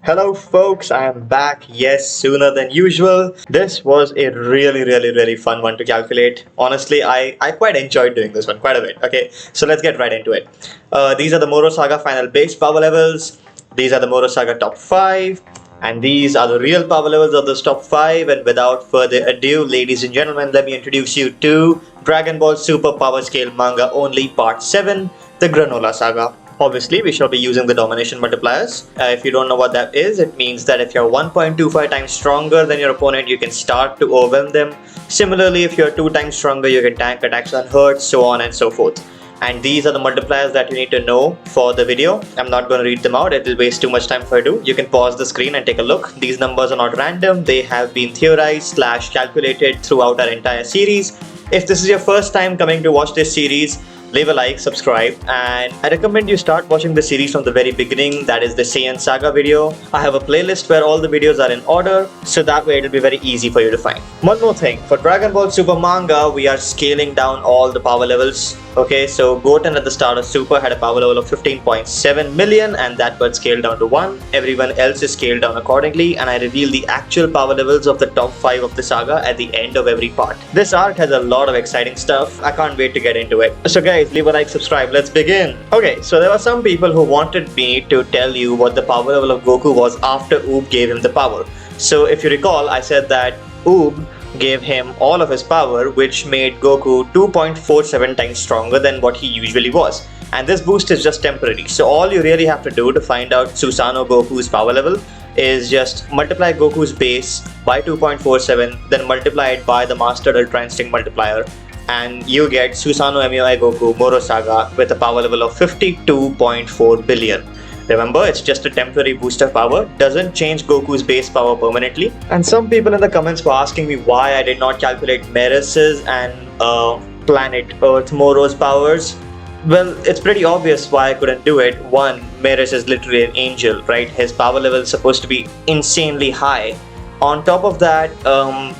Hello folks, I am back, yes, sooner than usual. This was a really fun one to calculate. Honestly, I quite enjoyed doing this one quite a bit. Okay, so let's get right into it. These are the Moro Saga final base power levels. These are the Moro Saga top 5. And these are the real power levels of this top 5. And without further ado, ladies and gentlemen, let me introduce you to Dragon Ball Super Power Scale Manga Only Part 7, the Granolah Saga. Obviously, we shall be using the domination multipliers. If you don't know what that is, it means that if you're 1.25 times stronger than your opponent, you can start to overwhelm them. Similarly, if you're 2 times stronger, you can tank attacks unhurt, so on and so forth. And these are the multipliers that you need to know for the video. I'm not going to read them out, it will waste too much time if I do. You can pause the screen and take a look. These numbers are not random, they have been theorized / calculated throughout our entire series. If this is your first time coming to watch this series, leave a like, subscribe, and I recommend you start watching the series from the very beginning, that is the Saiyan Saga video. I have a playlist where all the videos are in order, so that way it'll be very easy for you to find. One more thing, for Dragon Ball Super Manga, we are scaling down all the power levels. Okay, so Goten at the start of Super had a power level of 15.7 million and that got scaled down to 1. Everyone else is scaled down accordingly, and I reveal the actual power levels of the top 5 of the saga at the end of every part. This arc has a lot of exciting stuff, I can't wait to get into it. So guys, leave a like, subscribe, let's begin. Okay, so there were some people who wanted me to tell you what the power level of Goku was after Oob gave him the power. So if you recall, I said that Oob gave him all of his power, which made Goku 2.47 times stronger than what he usually was. And this boost is just temporary, so all you really have to do to find out Susanoo Goku's power level is just multiply Goku's base by 2.47, then multiply it by the Mastered Ultra Instinct multiplier, and you get Susanoo MUI Goku Moro Saga with a power level of 52.4 billion. Remember, it's just a temporary boost of power, doesn't change Goku's base power permanently. And some people in the comments were asking me why I did not calculate Meris's and Planet Earth Moro's powers. Well, it's pretty obvious why I couldn't do it. One, Meris is literally an angel, right? His power level is supposed to be insanely high. On top of that,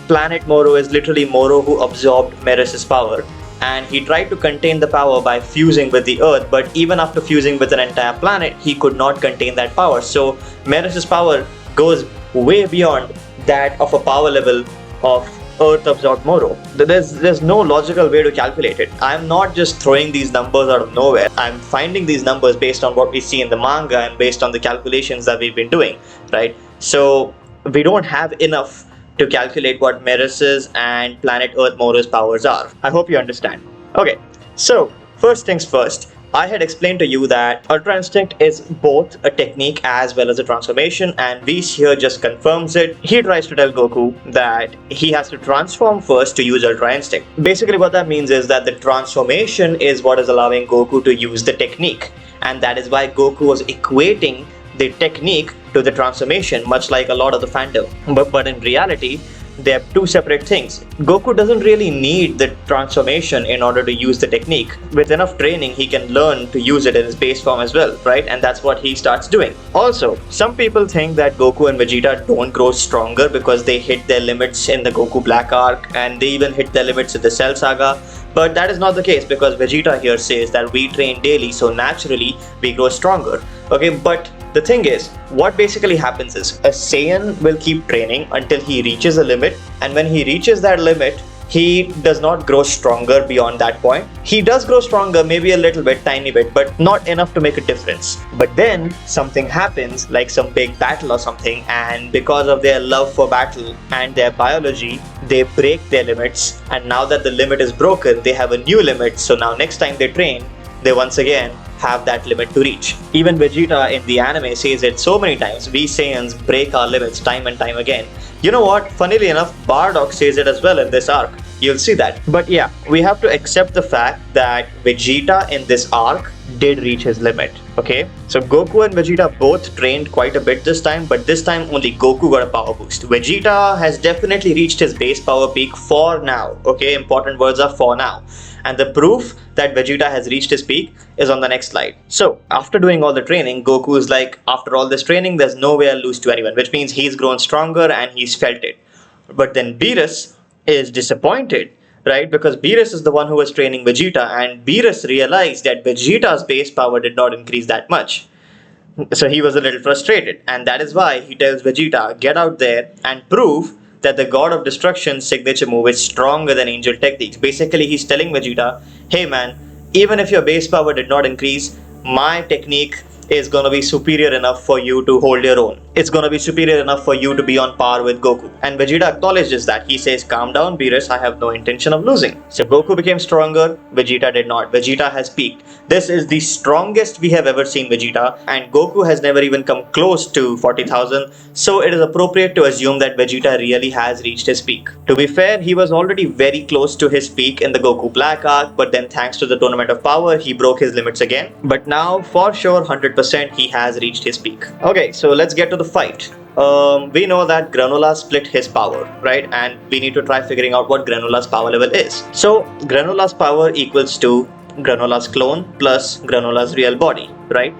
Planet Moro is literally Moro who absorbed Meris's power. And he tried to contain the power by fusing with the Earth, but even after fusing with an entire planet, he could not contain that power. So Meris's power goes way beyond that of a power level of Earth absorbed Moro. There's no logical way to calculate it. I'm not just throwing these numbers out of nowhere. I'm finding these numbers based on what we see in the manga and based on the calculations that we've been doing, right? So we don't have enough to calculate what Meris's and Planet Earth Moro's powers are. I hope you understand. Okay, so first things first, I had explained to you that Ultra Instinct is both a technique as well as a transformation, and Whis here just confirms it. He tries to tell Goku that he has to transform first to use Ultra Instinct. Basically what that means is that the transformation is what is allowing Goku to use the technique, and that is why Goku was equating the technique to the transformation, much like a lot of the fandom. But in reality, they are two separate things. Goku doesn't really need the transformation in order to use the technique. With enough training, he can learn to use it in his base form as well, right? And that's what he starts doing. Also, some people think that Goku and Vegeta don't grow stronger because they hit their limits in the Goku Black arc, and they even hit their limits in the Cell Saga. But that is not the case, because Vegeta here says that we train daily, so naturally we grow stronger. Okay, but the thing is, what basically happens is a Saiyan will keep training until he reaches a limit, and when he reaches that limit, he does not grow stronger beyond that point. He does grow stronger, maybe a little bit, tiny bit, but not enough to make a difference. But then something happens, like some big battle or something, and because of their love for battle and their biology, they break their limits, and now that the limit is broken, they have a new limit, so now next time they train, they once again have that limit to reach. Even Vegeta in the anime says it so many times, we Saiyans break our limits time and time again. You know what, funnily enough, Bardock says it as well in this arc. You'll see that. But yeah, we have to accept the fact that Vegeta in this arc did reach his limit. Okay, so Goku and Vegeta both trained quite a bit this time, but this time only Goku got a power boost. Vegeta has definitely reached his base power peak for now. Okay, important words are for now. And the proof that Vegeta has reached his peak is on the next slide. So after doing all the training, Goku is like, after all this training, there's no way I'll lose to anyone, which means he's grown stronger and he's felt it. But then Beerus is disappointed, right? Because Beerus is the one who was training Vegeta, and Beerus realized that Vegeta's base power did not increase that much. So he was a little frustrated, and that is why he tells Vegeta, get out there and prove that the God of Destruction's signature move is stronger than Angel techniques. Basically, he's telling Vegeta, hey man, even if your base power did not increase, my technique is gonna be superior enough for you to hold your own. It's gonna be superior enough for you to be on par with Goku. And Vegeta acknowledges that. He says, calm down, Beerus, I have no intention of losing. So Goku became stronger, Vegeta did not. Vegeta has peaked. This is the strongest we have ever seen Vegeta, and Goku has never even come close to 40,000, so it is appropriate to assume that Vegeta really has reached his peak. To be fair, he was already very close to his peak in the Goku Black arc, but then thanks to the Tournament of Power, he broke his limits again. But now, for sure, 100% he has reached his peak. Okay, so let's get to the fight. We know that Granolah split his power, right? And we need to try figuring out what Granolah's power level is. So, Granolah's power equals to Granolah's clone plus Granolah's real body, right?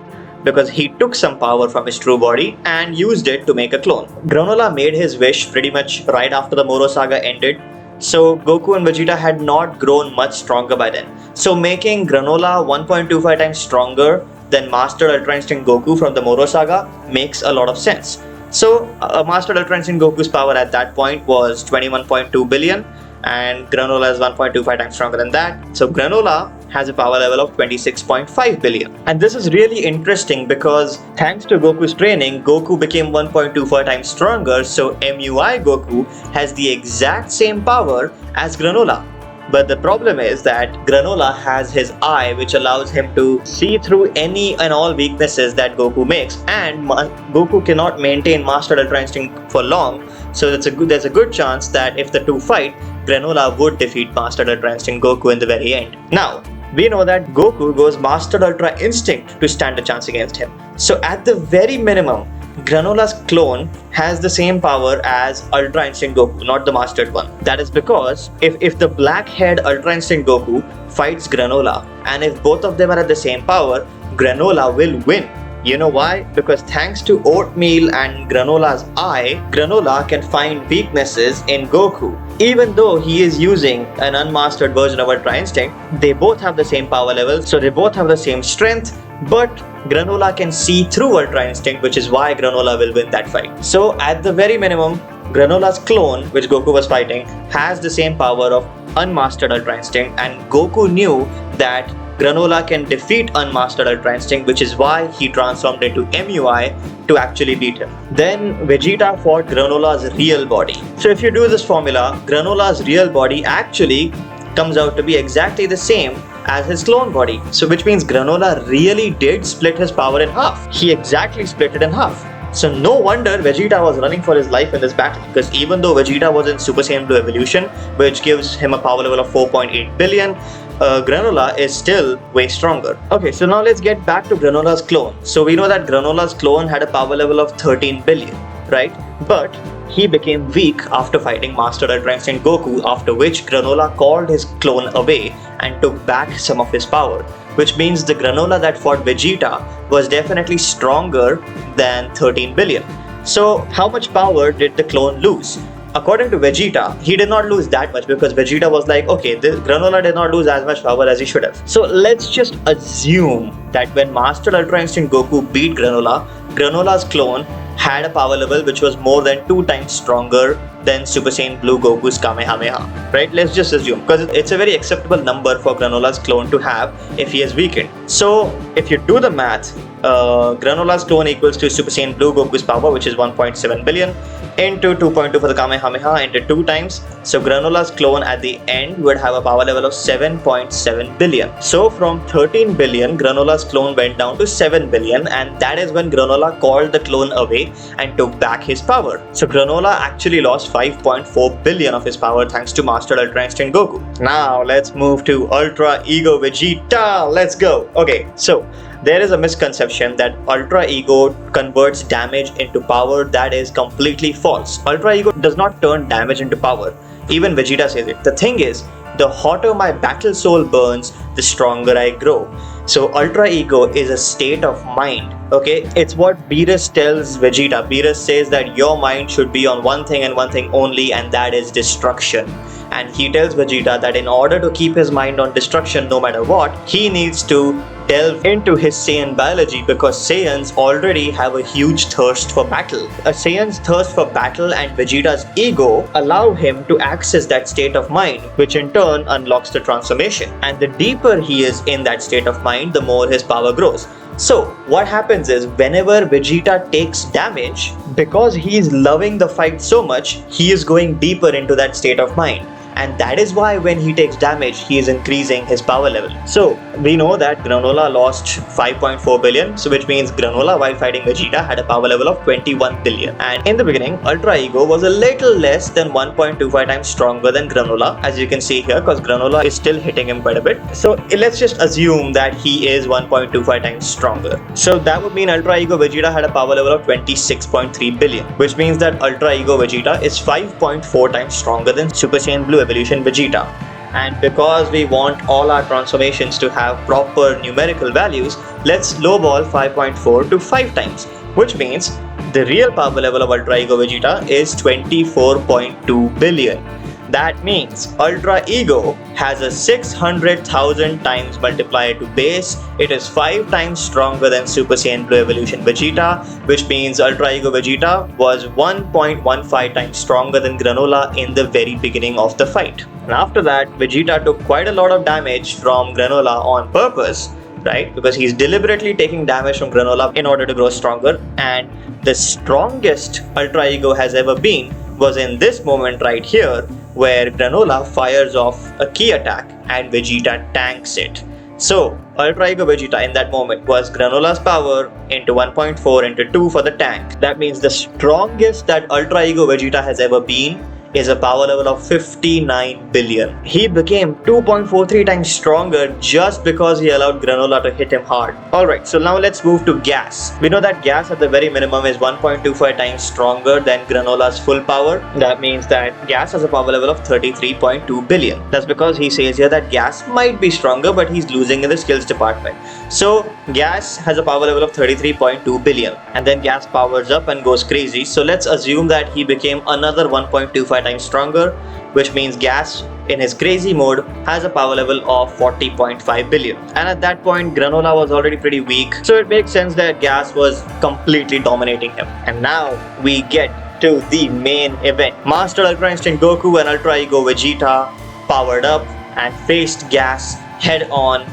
Because he took some power from his true body and used it to make a clone. Granolah made his wish pretty much right after the Moro Saga ended, so Goku and Vegeta had not grown much stronger by then. So making Granolah 1.25 times stronger than Master Ultra Instinct Goku from the Moro Saga makes a lot of sense. So Master Ultra Instinct Goku's power at that point was 21.2 billion and Granolah is 1.25 times stronger than that. So Granolah has a power level of 26.5 billion. And this is really interesting because thanks to Goku's training, Goku became 1.24 times stronger, so MUI Goku has the exact same power as Granolah. But the problem is that Granolah has his eye, which allows him to see through any and all weaknesses that Goku makes, and Goku cannot maintain Master Ultra Instinct for long, so there's a good chance that if the two fight, Granolah would defeat Master Ultra Instinct Goku in the very end. Now, we know that Goku goes Master Ultra Instinct to stand a chance against him. So at the very minimum, Granolah's clone has the same power as Ultra Instinct Goku, not the mastered one. That is because if the black-haired Ultra Instinct Goku fights Granolah, and if both of them are at the same power, Granolah will win. You know why? Because thanks to Oatmeal and Granolah's eye, Granolah can find weaknesses in Goku. Even though he is using an unmastered version of Ultra Instinct, they both have the same power level, so they both have the same strength, but Granolah can see through Ultra Instinct, which is why Granolah will win that fight. So at the very minimum, Granolah's clone, which Goku was fighting, has the same power of unmastered Ultra Instinct, and Goku knew that Granolah can defeat unmastered Ultra Instinct, which is why he transformed into MUI to actually beat him. Then Vegeta fought Granolah's real body. So if you do this formula, Granolah's real body actually comes out to be exactly the same as his clone body. So which means Granolah really did split his power in half. He exactly split it in half. So no wonder Vegeta was running for his life in this battle, because even though Vegeta was in Super Saiyan Blue Evolution, which gives him a power level of 4.8 billion, Granolah is still way stronger. Okay, so now let's get back to Granolah's clone. So we know that Granolah's clone had a power level of 13 billion, right? But he became weak after fighting Master Ultra Instinct Goku, after which Granolah called his clone away and took back some of his power. Which means the Granolah that fought Vegeta was definitely stronger than 13 billion. So how much power did the clone lose? According to Vegeta, he did not lose that much, because Vegeta was like, okay, this Granolah did not lose as much power as he should have. So let's just assume that when Master Ultra Instinct Goku beat Granolah, Granolah's clone had a power level which was more than 2 times stronger than Super Saiyan Blue Goku's Kamehameha, right? Let's just assume, because it's a very acceptable number for Granolah's clone to have if he is weakened. So if you do the math, Granolah's clone equals to Super Saiyan Blue Goku's power, which is 1.7 billion, into 2.2 for the Kamehameha, into 2 times. So Granolah's clone at the end would have a power level of 7.7 billion. So from 13 billion, Granolah's clone went down to 7 billion, and that is when Granolah called the clone away and took back his power. So Granolah actually lost 5.4 billion of his power thanks to Master Ultra Instinct Goku. Now let's move to Ultra Ego Vegeta. Let's go. Okay, so there is a misconception that Ultra Ego converts damage into power. That is completely false. Ultra Ego does not turn damage into power. Even Vegeta says it. The thing is, the hotter my battle soul burns, the stronger I grow. So Ultra Ego is a state of mind, okay? It's what Beerus tells Vegeta. Beerus says that your mind should be on one thing and one thing only, and that is destruction. And he tells Vegeta that in order to keep his mind on destruction no matter what, he needs to delve into his Saiyan biology because Saiyans already have a huge thirst for battle. A Saiyan's thirst for battle and Vegeta's ego allow him to access that state of mind, which in turn unlocks the transformation. And the deeper he is in that state of mind, the more his power grows. So what happens is whenever Vegeta takes damage, because he is loving the fight so much, he is going deeper into that state of mind. And that is why when he takes damage, he is increasing his power level. So we know that Granolah lost 5.4 billion, so which means Granolah while fighting Vegeta had a power level of 21 billion. And in the beginning, Ultra Ego was a little less than 1.25 times stronger than Granolah, as you can see here, because Granolah is still hitting him quite a bit. So let's just assume that he is 1.25 times stronger. So that would mean Ultra Ego Vegeta had a power level of 26.3 billion, which means that Ultra Ego Vegeta is 5.4 times stronger than Super Saiyan Blue Evolution Vegeta. And because we want all our transformations to have proper numerical values, let's lowball 5.4 to 5 times, which means the real power level of Ultra Ego Vegeta is 24.2 billion. That means Ultra Ego has a 600,000 times multiplier to base. It is 5 times stronger than Super Saiyan Blue Evolution Vegeta, which means Ultra Ego Vegeta was 1.15 times stronger than Granolah in the very beginning of the fight. And after that, Vegeta took quite a lot of damage from Granolah on purpose, right? Because he's deliberately taking damage from Granolah in order to grow stronger. And the strongest Ultra Ego has ever been was in this moment right here, where Granolah fires off a key attack and Vegeta tanks it. So Ultra Ego Vegeta in that moment was Granolah's power into 1.4 into 2 for the tank. That means the strongest that Ultra Ego Vegeta has ever been is a power level of 59 billion. He became 2.43 times stronger just because he allowed Granolah to hit him hard. Alright, so now let's move to Gas. We know that Gas at the very minimum is 1.25 times stronger than Granolah's full power. That means that Gas has a power level of 33.2 billion. That's because he says here that Gas might be stronger, but he's losing in the skills department. So Gas has a power level of 33.2 billion, and then Gas powers up and goes crazy. So let's assume that he became another 1.25 times stronger, which means Gas in his crazy mode has a power level of 40.5 billion. And at that point, Granolah was already pretty weak, so it makes sense that Gas was completely dominating him. And now we get to the main event. Master Ultra Instinct Goku and Ultra Ego Vegeta powered up and faced Gas head on.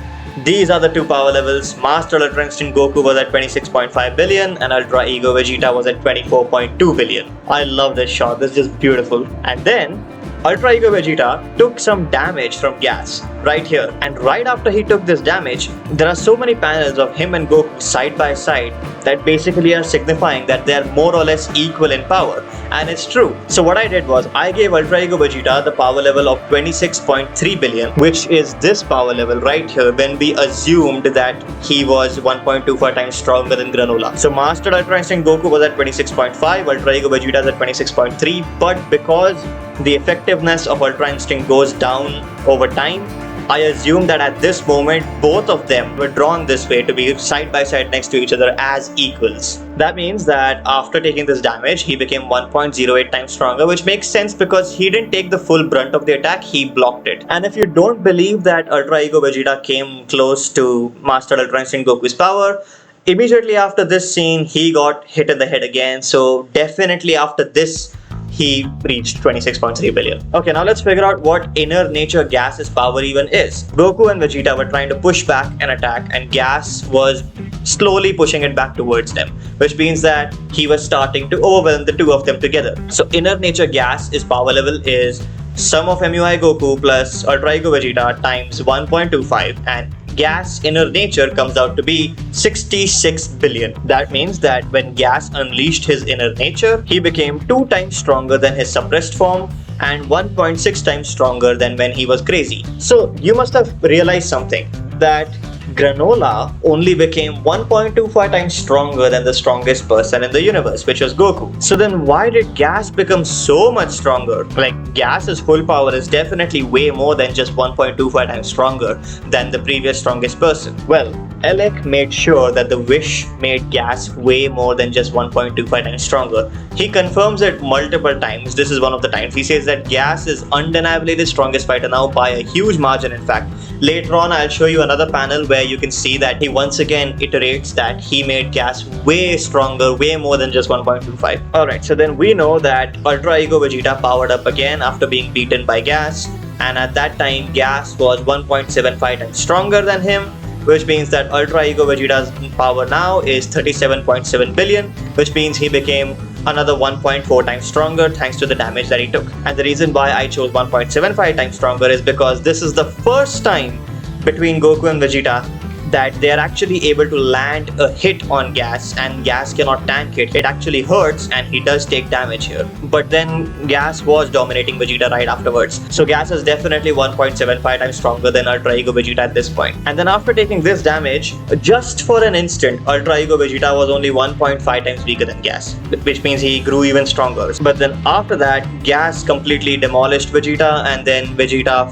These are the two power levels. Master Ultra Instinct Goku was at 26.5 billion and Ultra Ego Vegeta was at 24.2 billion. I love this shot, this is just beautiful. And then Ultra Ego Vegeta took some damage from Gas right here, and right after he took this damage, there are so many panels of him and Goku side by side that basically are signifying that they are more or less equal in power, and it's true. So what I did was I gave Ultra Ego Vegeta the power level of 26.3 billion, which is this power level right here when we assumed that he was 1.25 times stronger than Granolah. So Master Ultra Instinct Goku was at 26.5, Ultra Ego Vegeta is at 26.3, but because the effectiveness of Ultra Instinct goes down over time, I assume that at this moment both of them were drawn this way to be side by side next to each other as equals. That means that after taking this damage, he became 1.08 times stronger, which makes sense because he didn't take the full brunt of the attack, he blocked it. And if you don't believe that Ultra Ego Vegeta came close to Master Ultra Instinct Goku's power, immediately after this scene, he got hit in the head again. So definitely after this, he reached 26.3 billion. Okay, now let's figure out what inner nature Gas's power even is. Goku and Vegeta were trying to push back an attack and Gas was slowly pushing it back towards them, which means that he was starting to overwhelm the two of them together. So inner nature Gas's power level is sum of MUI Goku plus Ultra Ego Vegeta times 1.25, and Gas inner nature comes out to be 66 billion. That means that when Gas unleashed his inner nature, he became 2 times stronger than his suppressed form and 1.6 times stronger than when he was crazy. So you must have realized something, that Granolah only became 1.25 times stronger than the strongest person in the universe, which was Goku. So then why did Gas become so much stronger? Like, Gas's full power is definitely way more than just 1.25 times stronger than the previous strongest person. Well, Alec made sure that the wish made Gas way more than just 1.25 times stronger. He confirms it multiple times. This is one of the times. He says that Gas is undeniably the strongest fighter now by a huge margin, in fact. Later on, I'll show you another panel where you can see that he once again iterates that he made gas way stronger, way more than just 1.25. Alright, so then we know that Ultra Ego Vegeta powered up again after being beaten by gas, and at that time gas was 1.75 times stronger than him, which means that Ultra Ego Vegeta's power now is 37.7 billion, which means he became another 1.4 times stronger thanks to the damage that he took. And the reason why I chose 1.75 times stronger is because this is the first time between Goku and Vegeta that they are actually able to land a hit on gas, and gas cannot tank it. It actually hurts and he does take damage here. But then gas was dominating Vegeta right afterwards. So gas is definitely 1.75 times stronger than Ultra Ego Vegeta at this point. And then after taking this damage, just for an instant, Ultra Ego Vegeta was only 1.5 times weaker than gas, which means he grew even stronger. But then after that, gas completely demolished Vegeta, and then Vegeta,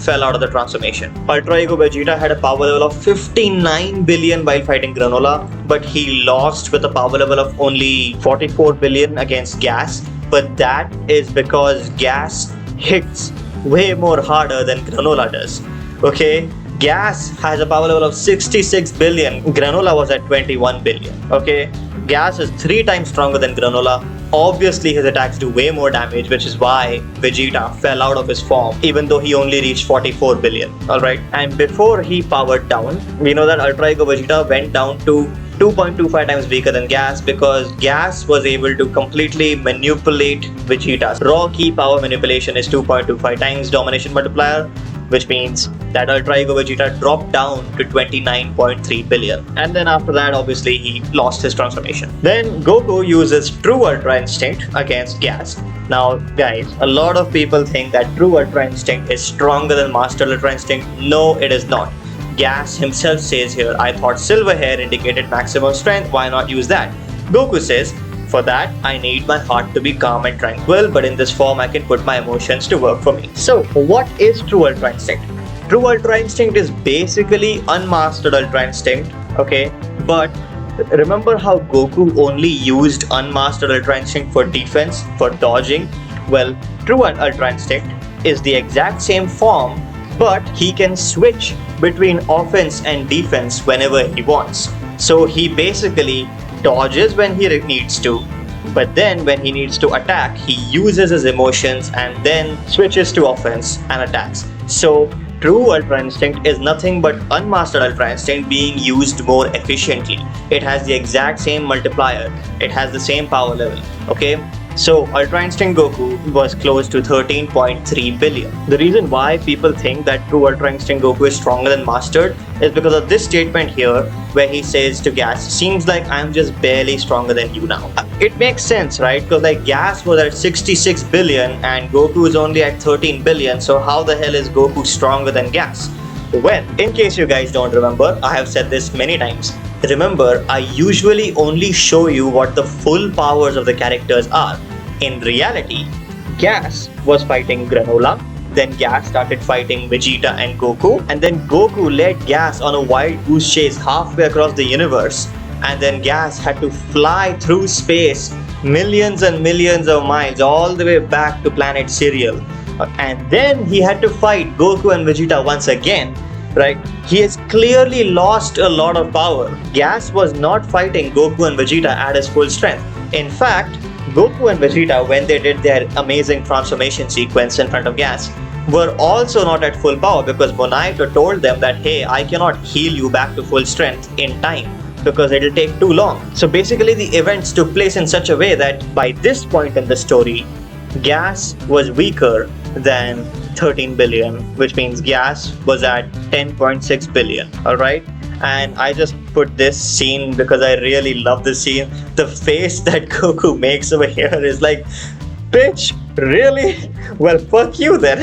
fell out of the transformation. Ultra Ego Vegeta had a power level of 59 billion while fighting Granolah, but he lost with a power level of only 44 billion against gas. But that is because gas hits way more harder than Granolah does. Okay? Gas has a power level of 66 billion. Granolah was at 21 billion. Okay? Gas is 3 times stronger than Granolah. Obviously his attacks do way more damage, which is why Vegeta fell out of his form even though he only reached 44 billion. Alright, and before he powered down, we know that Ultra Ego Vegeta went down to 2.25 times weaker than gas because gas was able to completely manipulate Vegeta's raw key power manipulation is 2.25 times domination multiplier, which means that Ultra Ego Vegeta dropped down to 29.3 billion. And then after that, obviously, he lost his transformation. Then Goku uses True Ultra Instinct against Gas. Now, guys, a lot of people think that True Ultra Instinct is stronger than Master Ultra Instinct. No, it is not. Gas himself says here, I thought silver hair indicated maximum strength, why not use that? Goku says, for that, I need my heart to be calm and tranquil, but in this form I can put my emotions to work for me. So, what is True Ultra Instinct? True Ultra Instinct is basically unmastered Ultra Instinct, okay? But remember how Goku only used unmastered Ultra Instinct for defense, for dodging? Well, True Ultra Instinct is the exact same form, but he can switch between offense and defense whenever he wants. So he basically dodges when he needs to, but then when he needs to attack, he uses his emotions and then switches to offense and attacks. So True Ultra Instinct is nothing but unmastered Ultra Instinct being used more efficiently. It has the exact same multiplier. It has the same power level. Okay? So Ultra Instinct Goku was close to 13.3 billion. The reason why people think that True Ultra Instinct Goku is stronger than Mastered is because of this statement here where he says to Gas, seems like I'm just barely stronger than you now. It makes sense, right? Because like Gas was at 66 billion and Goku is only at 13 billion, so how the hell is Goku stronger than Gas? Well, in case you guys don't remember, I have said this many times. Remember, I usually only show you what the full powers of the characters are. In reality, Gas was fighting Granolah, then Gas started fighting Vegeta and Goku, and then Goku led Gas on a wild goose chase halfway across the universe, and then Gas had to fly through space millions and millions of miles all the way back to planet Cereal. And then he had to fight Goku and Vegeta once again. Right? He has clearly lost a lot of power. Gas was not fighting Goku and Vegeta at his full strength. In fact, Goku and Vegeta, when they did their amazing transformation sequence in front of Gas, were also not at full power because Bonaito told them that, hey, I cannot heal you back to full strength in time because it'll take too long. So basically the events took place in such a way that by this point in the story, Gas was weaker than 13 billion, which means Gas was at 10.6 billion. Alright, and I just put this scene because I really love this scene. The face that Goku makes over here is like, bitch, really? Well, fuck you then.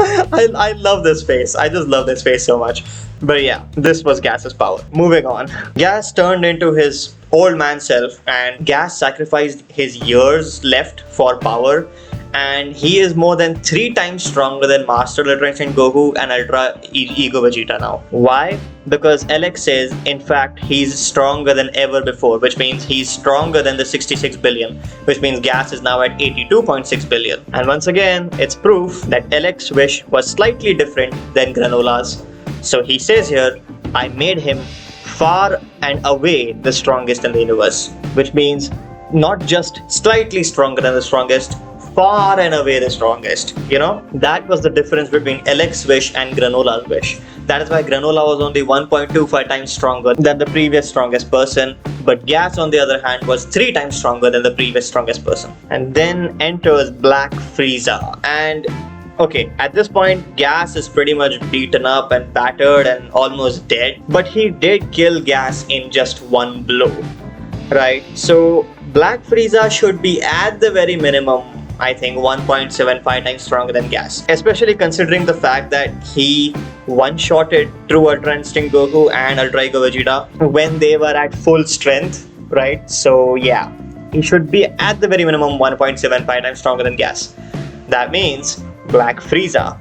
I love this face. I just love this face so much. But yeah, this was Gas's power. Moving on. Gas turned into his old man self and Gas sacrificed his years left for power, and he is more than 3 times stronger than Master Ultra Instinct Goku and Ultra Ego Vegeta now. Why? because Alex says, in fact, he's stronger than ever before, which means he's stronger than the 66 billion, which means gas is now at 82.6 billion. And once again, it's proof that Alex's wish was slightly different than Granolah's. So he says here, I made him far and away the strongest in the universe, which means not just slightly stronger than the strongest, far and away the strongest. You know, that was the difference between Alex's wish and Granolah's wish. That is why Granolah was only 1.25 times stronger than the previous strongest person, but Gas on the other hand was 3 times stronger than the previous strongest person. And then enters Black Frieza, and okay, at this point, Gas is pretty much beaten up and battered and almost dead, but he did kill Gas in just one blow, right? So Black Frieza should be at the very minimum, I think, 1.75 times stronger than Gas, especially considering the fact that he one-shotted True Ultra Instinct Goku and Ultra Ego Vegeta when they were at full strength, right? So yeah, he should be at the very minimum 1.75 times stronger than Gas. That means Black Frieza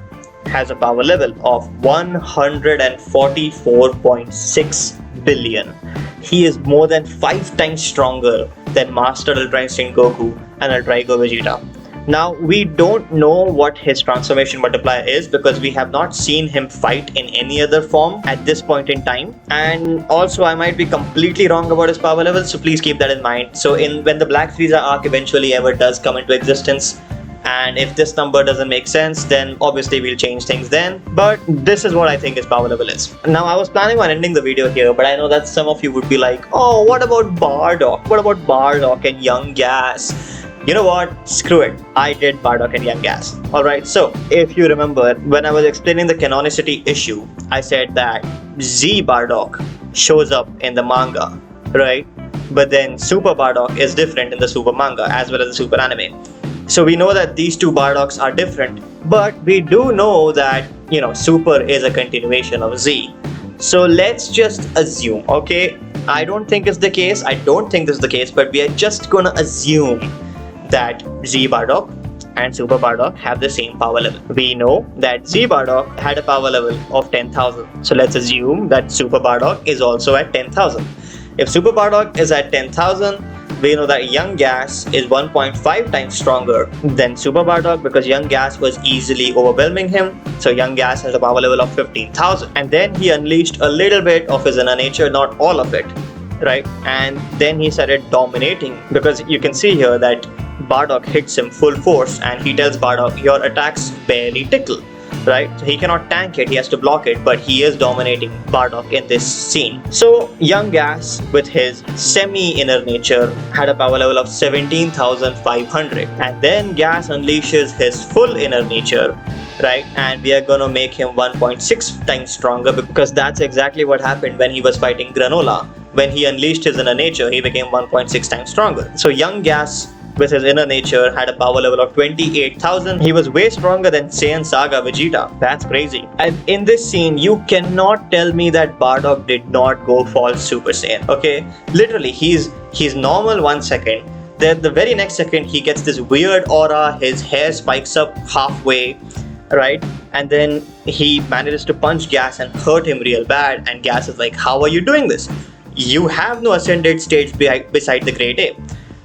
has a power level of 144.6 billion. He is more than 5 times stronger than Master Ultra Instinct Goku and Ultra Ego Vegeta. Now, we don't know what his transformation multiplier is because we have not seen him fight in any other form at this point in time. And also, I might be completely wrong about his power level, so please keep that in mind. So when the Black Frieza arc eventually ever does come into existence, and if this number doesn't make sense, then obviously we'll change things then. But this is what I think his power level is. Now, I was planning on ending the video here, but I know that some of you would be like, oh, what about Bardock? What about Bardock and Young Gas? You know what? Screw it. I did Bardock and Young Gas. Alright, so if you remember, when I was explaining the canonicity issue, I said that Z Bardock shows up in the manga, right? But then Super Bardock is different in the Super manga as well as the Super anime. So we know that these two Bardocks are different, but we do know that, you know, Super is a continuation of Z. So let's just assume, okay? I don't think it's the case, but we are just gonna assume that Z Bardock and Super Bardock have the same power level. We know that Z Bardock had a power level of 10,000. So let's assume that Super Bardock is also at 10,000. If Super Bardock is at 10,000, we know that Young Gas is 1.5 times stronger than Super Bardock because Young Gas was easily overwhelming him. So Young Gas has a power level of 15,000. And then he unleashed a little bit of his inner nature, not all of it, right? And then he started dominating because you can see here that Bardock hits him full force and he tells Bardock, your attacks barely tickle, right? So he cannot tank it, he has to block it, but he is dominating Bardock in this scene. So Young Gas with his semi-inner nature had a power level of 17,500, and then Gas unleashes his full inner nature, right? And we are gonna make him 1.6 times stronger because that's exactly what happened when he was fighting Granolah. When he unleashed his inner nature, he became 1.6 times stronger. So Young Gas with his inner nature had a power level of 28,000. He was way stronger than Saiyan Saga Vegeta. That's crazy. And in this scene, you cannot tell me that Bardock did not go false Super Saiyan, okay? Literally, he's normal 1 second. Then the very next second, he gets this weird aura, his hair spikes up halfway, right? And then he manages to punch Gas and hurt him real bad. And Gas is like, how are you doing this? You have no ascended stage beside the Great Ape.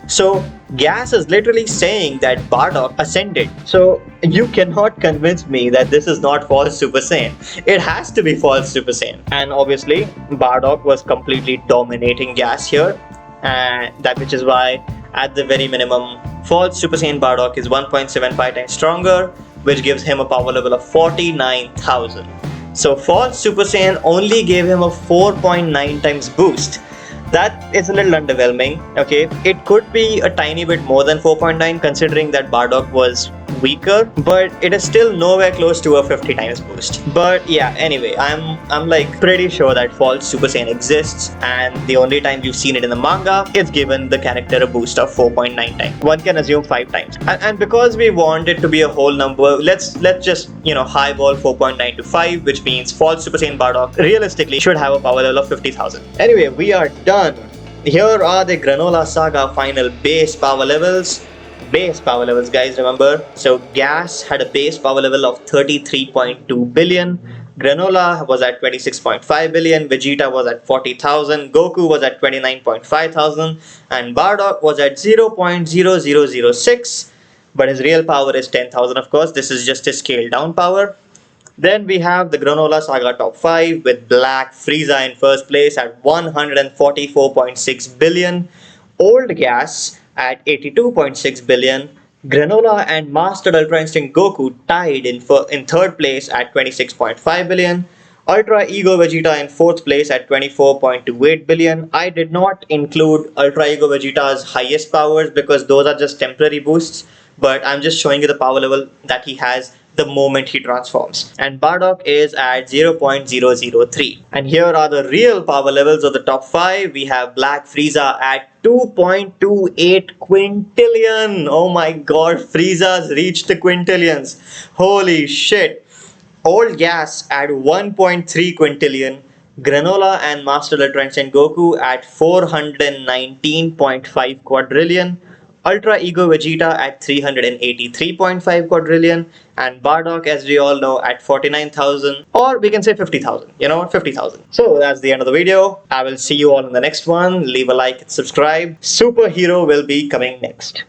So Gas is literally saying that Bardock ascended. So you cannot convince me that this is not false Super Saiyan. It has to be false Super Saiyan. And obviously Bardock was completely dominating Gas here, and that which is why at the very minimum false Super Saiyan Bardock is 1.75 times stronger, which gives him a power level of 49,000. So false Super Saiyan only gave him a 4.9 times boost. That is a little underwhelming, okay? It could be a tiny bit more than 4.9 considering that Bardock was weaker, but it is still nowhere close to a 50 times boost. But yeah, anyway, I'm like pretty sure that false Super Saiyan exists, and the only time you've seen it in the manga, it's given the character a boost of 4.9 times. One can assume 5 times. And because we want it to be a whole number, let's just, you know, highball 4.9 to 5, which means false Super Saiyan Bardock realistically should have a power level of 50,000. Anyway, we are done. Here are the Granolah Saga final base power levels. Base power levels, guys, remember? So Gas had a base power level of 33.2 billion, Granolah was at 26.5 billion, Vegeta was at 40,000, Goku was at 29.5 thousand, and Bardock was at 0.0006. But his real power is 10,000, of course. This is just his scaled down power. Then we have the Granolah Saga top 5 with Black Frieza in first place at 144.6 billion, Old Gas at 82.6 billion, Granolah and Mastered Ultra Instinct Goku tied in third place at 26.5 billion, Ultra Ego Vegeta in fourth place at 24.28 billion. I did not include Ultra Ego Vegeta's highest powers because those are just temporary boosts, but I'm just showing you the power level that he has the moment he transforms. And Bardock is at 0.003. And here are the real power levels of the top 5. We have Black Frieza at 2.28 quintillion. Oh my god, Frieza's reached the quintillions. Holy shit. Old Gas at 1.3 quintillion, Granolah and Master Ultra Instinct Goku at 419.5 quadrillion, Ultra Ego Vegeta at 383.5 quadrillion, and Bardock, as we all know, at 49,000, or we can say 50,000. You know what? 50,000. So that's the end of the video. I will see you all in the next one. Leave a like and subscribe. Superhero will be coming next.